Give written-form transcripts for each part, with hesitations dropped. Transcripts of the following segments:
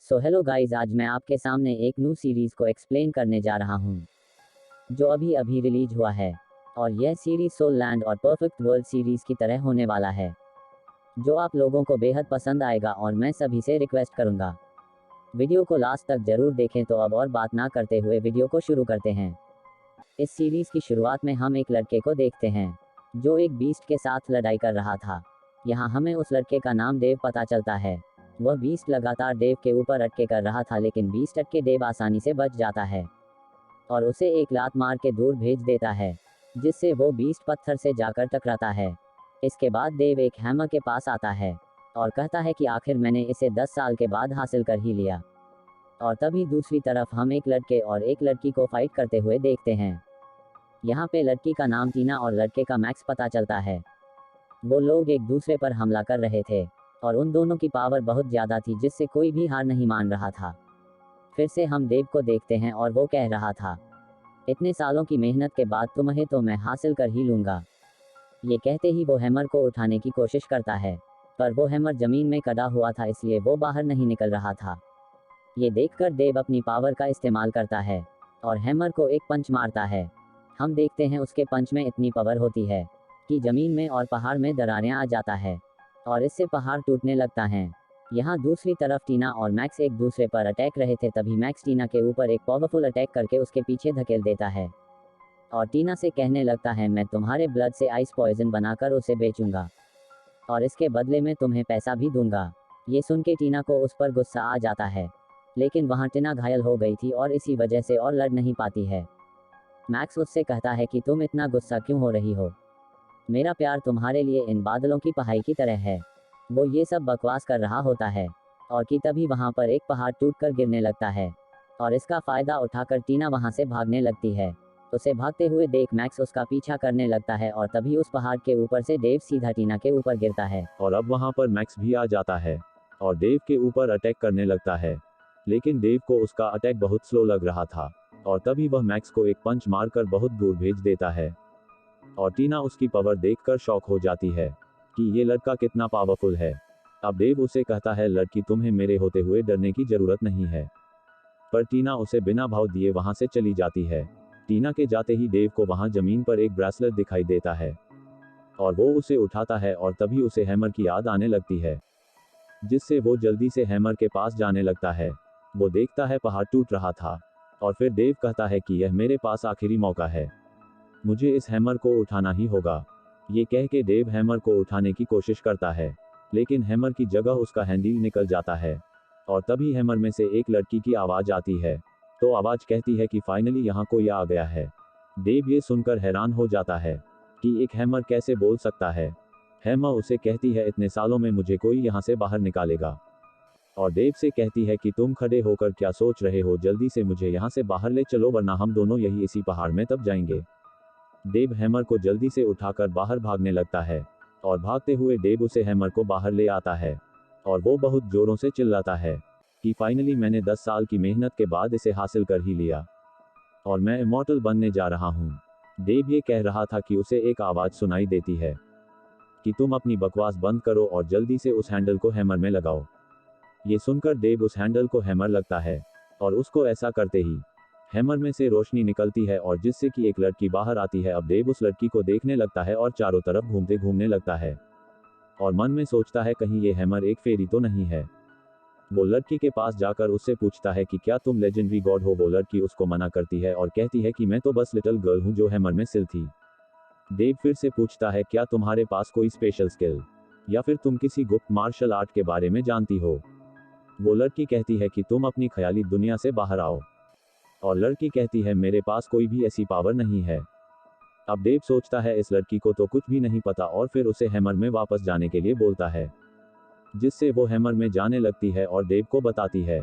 So hello guys, आज मैं आपके सामने एक न्यू सीरीज़ को एक्सप्लेन करने जा रहा हूँ जो अभी अभी रिलीज हुआ है। और यह सीरीज़ सोल लैंड और परफेक्ट वर्ल्ड सीरीज़ की तरह होने वाला है जो आप लोगों को बेहद पसंद आएगा और मैं सभी से रिक्वेस्ट करूँगा वीडियो को लास्ट तक जरूर देखें। तो अब और बात ना करते हुए वीडियो को शुरू करते हैं। इस सीरीज़ की शुरुआत में हम एक लड़के को देखते हैं जो एक बीस्ट के साथ लड़ाई कर रहा था। यहाँ हमें उस लड़के का नाम देव पता चलता है। वह बीस्ट लगातार देव के ऊपर अटके कर रहा था, लेकिन बीस्ट अटके देव आसानी से बच जाता है और उसे एक लात मार के दूर भेज देता है, जिससे वो बीस्ट पत्थर से जाकर टकराता है। इसके बाद देव एक हैमर के पास आता है और कहता है कि आखिर मैंने इसे 10 साल के बाद हासिल कर ही लिया। और तभी दूसरी तरफ हम एक लड़के और एक लड़की को फाइट करते हुए देखते हैं। यहाँ पे लड़की का नाम टीना और लड़के का मैक्स पता चलता है। वो लोग एक दूसरे पर हमला कर रहे थे और उन दोनों की पावर बहुत ज़्यादा थी, जिससे कोई भी हार नहीं मान रहा था। फिर से हम देव को देखते हैं और वो कह रहा था, इतने सालों की मेहनत के बाद तुम्हें तो मैं हासिल कर ही लूँगा। ये कहते ही वो हैमर को उठाने की कोशिश करता है, पर वो हैमर ज़मीन में कटा हुआ था, इसलिए वो बाहर नहीं निकल रहा था। ये देखकर देव अपनी पावर का इस्तेमाल करता है और हैमर को एक पंच मारता है। हम देखते हैं उसके पंच में इतनी पावर होती है कि ज़मीन में और पहाड़ में दरारें आ जाता है और इससे पहाड़ टूटने लगता है। यहाँ दूसरी तरफ टीना और मैक्स एक दूसरे पर अटैक रहे थे, तभी मैक्स टीना के ऊपर एक पावरफुल अटैक करके उसके पीछे धकेल देता है और टीना से कहने लगता है, मैं तुम्हारे ब्लड से आइस पॉइजन बनाकर उसे बेचूंगा और इसके बदले में तुम्हें पैसा भी दूंगा। ये सुन के टीना को उस पर गुस्सा आ जाता है, लेकिन वहाँ टीना घायल हो गई थी और इसी वजह से और लड़ नहीं पाती है। मैक्स उससे कहता है कि तुम इतना गुस्सा क्यों हो रही हो, मेरा प्यार तुम्हारे लिए इन बादलों की पहाड़ी की तरह है। वो ये सब बकवास कर रहा होता है और कि तभी वहाँ पर एक पहाड़ टूटकर गिरने लगता है और इसका फायदा उठाकर टीना वहाँ से भागने लगती है। उसे भागते हुए देख मैक्स उसका पीछा करने लगता है और तभी उस पहाड़ के ऊपर से देव सीधा टीना के ऊपर गिरता है। और अब वहां पर मैक्स भी आ जाता है और देव के ऊपर अटैक करने लगता है, लेकिन देव को उसका अटैक बहुत स्लो लग रहा था और तभी वह मैक्स को एक पंच मारकर बहुत दूर भेज देता है। और टीना उसकी पावर देखकर शॉक हो जाती है कि ये लड़का कितना पावरफुल है। अब देव उसे कहता है, लड़की तुम्हें मेरे होते हुए डरने की जरूरत नहीं है। पर टीना उसे बिना भाव दिए वहां से चली जाती है। टीना के जाते ही देव को वहां जमीन पर एक ब्रेसलेट दिखाई देता है और वो उसे उठाता है और तभी उसे हैमर की याद आने लगती है, जिससे वो जल्दी से हैमर के पास जाने लगता है। वो देखता है पहाड़ टूट रहा था और फिर देव कहता है कि यह मेरे पास आखिरी मौका है, मुझे इस हैमर को उठाना ही होगा। ये कह के देव हैमर को उठाने की कोशिश करता है, लेकिन हैमर की जगह उसका हैंडल निकल जाता है और तभी हैमर में से एक लड़की की आवाज आती है। तो आवाज कहती है कि फाइनली यहाँ कोई आ गया है। देव ये सुनकर हैरान हो जाता है कि एक हैमर कैसे बोल सकता है। हैमर उसे कहती है, इतने सालों में मुझे कोई यहाँ से बाहर निकालेगा। और देव से कहती है कि तुम खड़े होकर क्या सोच रहे हो, जल्दी से मुझे यहाँ से बाहर ले चलो वरना हम दोनों यही इसी पहाड़ में तब जाएंगे। देव हैमर को जल्दी से उठाकर बाहर भागने लगता है और भागते हुए देव उसे हैमर को बाहर ले आता है और वो बहुत जोरों से चिल्लाता है कि फाइनली मैंने 10 साल की मेहनत के बाद इसे हासिल कर ही लिया और मैं इमॉर्टल बनने जा रहा हूँ। देव ये कह रहा था कि उसे एक आवाज सुनाई देती है कि तुम अपनी बकवास बंद करो और जल्दी से उस हैंडल को हैमर में लगाओ। ये सुनकर देव उस हैंडल को हैमर लगता है और उसको ऐसा करते ही हैमर में से रोशनी निकलती है और जिससे कि एक लड़की बाहर आती है। अब देव उस लड़की को देखने लगता है और चारों तरफ घूमते घूमने लगता है और मन में सोचता है कहीं ये हैमर एक फेरी तो नहीं है। वो लड़की के पास जाकर उससे पूछता है कि क्या तुम लेजेंडरी गॉड हो। वो लड़की उसको मना करती है और कहती है कि मैं तो बस लिटिल गर्ल हूँ जो हैमर में सिल थी। देव फिर से पूछता है, क्या तुम्हारे पास कोई स्पेशल स्किल या फिर तुम किसी गुप्त मार्शल आर्ट के बारे में जानती हो। वो लड़की कहती है कि तुम अपनी ख्याली दुनिया से बाहर आओ और लड़की कहती है, मेरे पास कोई भी ऐसी पावर नहीं है। अब देव सोचता है इस लड़की को तो कुछ भी नहीं पता और फिर उसे हैमर में वापस जाने के लिए बोलता है, जिससे वो हैमर में जाने लगती है और देव को बताती है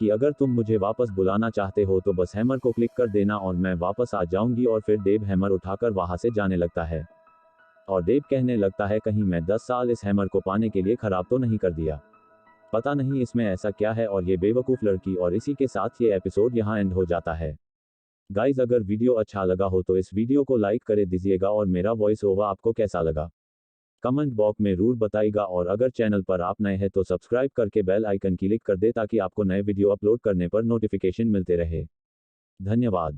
कि अगर तुम मुझे वापस बुलाना चाहते हो तो बस हैमर को क्लिक कर देना और मैं वापस आ जाऊंगी। और फिर देव हैमर उठाकर वहां से जाने लगता है और देव कहने लगता है, कहीं मैं 10 साल इस हैमर को पाने के लिए खराब तो नहीं कर दिया। पता नहीं इसमें ऐसा क्या है और ये बेवकूफ लड़की। और इसी के साथ ये एपिसोड यहाँ एंड हो जाता है। गाइज, अगर वीडियो अच्छा लगा हो तो इस वीडियो को लाइक कर दीजिएगा और मेरा वॉइस ओवर आपको कैसा लगा कमेंट बॉक्स में जरूर बताइएगा और अगर चैनल पर आप नए हैं तो सब्सक्राइब करके बेल आइकन क्लिक कर दे ताकि आपको नए वीडियो अपलोड करने पर नोटिफिकेशन मिलते रहे। धन्यवाद।